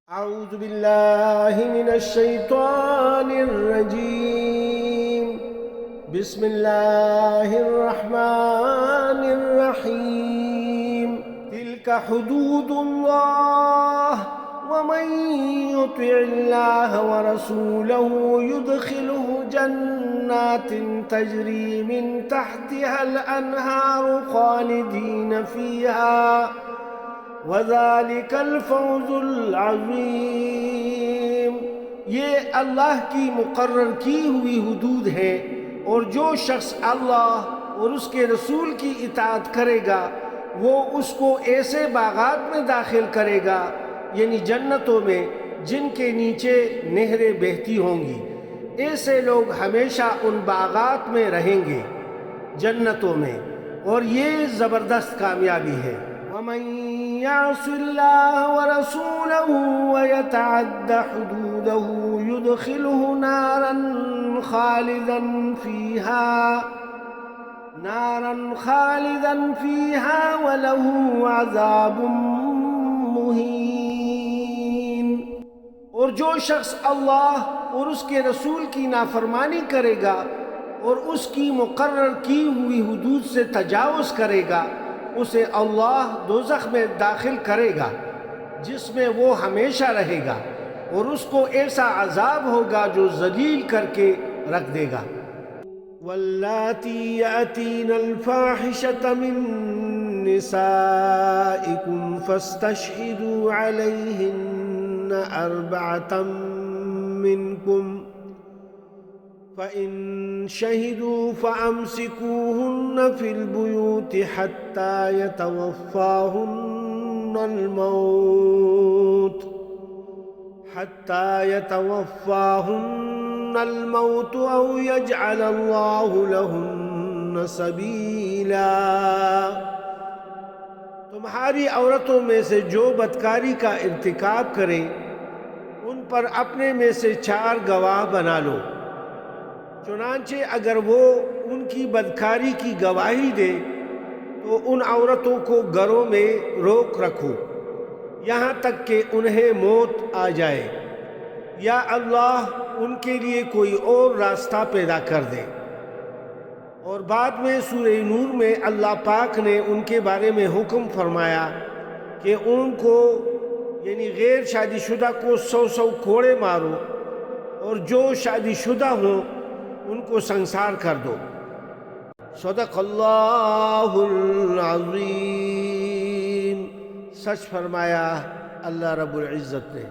أعوذ بالله من الشيطان الرجيم. بسم الله الرحمن الرحيم. تلك حدود الله ومن يطع الله ورسوله يدخله جنات تجري من تحتها الأنهار خالدين فيها وَذَلِكَ الْفَوْزُ الْعَظِيمُ. یہ اللہ کی مقرر کی ہوئی حدود ہے، اور جو شخص اللہ اور اس کے رسول کی اطاعت کرے گا وہ اس کو ایسے باغات میں داخل کرے گا، یعنی جنتوں میں، جن کے نیچے نہریں بہتی ہوں گی. ایسے لوگ ہمیشہ ان باغات میں رہیں گے، جنتوں میں، اور یہ زبردست کامیابی ہے. وَمَن يَعْصِ اللَّهَ وَرَسُولَهُ وَيَتَعَدَّ حُدُودَهُ يُدْخِلْهُ نَارًا خَالِدًا فِيهَا وَلَهُ عَذَابٌ مُّهِينٌ. اور جو شخص اللہ اور اس کے رسول کی نافرمانی کرے گا اور اس کی مقرر کی ہوئی حدود سے تجاوز کرے گا، اسے اللہ دوزخ میں داخل کرے گا جس میں وہ ہمیشہ رہے گا، اور اس کو ایسا عذاب ہوگا جو ذلیل کر کے رکھ دے گا. واللاتی یأتین الفاحشة من نسائکم فاستشہدوا علیہن أربعة منکم فَإِن شَهِدُوا فَأَمْسِكُوهُنَّ فِي الْبُيُوتِ حَتَّى يَتَوَفَّاهُنَّ الْمَوْتُ أَوْ يَجْعَلَ اللَّهُ لَهُنَّ سَبِيلًا. تمہاری عورتوں میں سے جو بدکاری کا ارتکاب کرے ان پر اپنے میں سے 4 گواہ بنا لو. چنانچہ اگر وہ ان کی بدکاری کی گواہی دے تو ان عورتوں کو گھروں میں روک رکھو یہاں تک کہ انہیں موت آ جائے، یا اللہ ان کے لیے کوئی اور راستہ پیدا کر دے. اور بعد میں سورہ نور میں اللہ پاک نے ان کے بارے میں حکم فرمایا کہ ان کو یعنی غیر شادی شدہ کو 100 کوڑے مارو، اور جو شادی شدہ ہوں ان کو سنسار کر دو. صدق اللہ العظیم. سچ فرمایا اللہ رب العزت نے.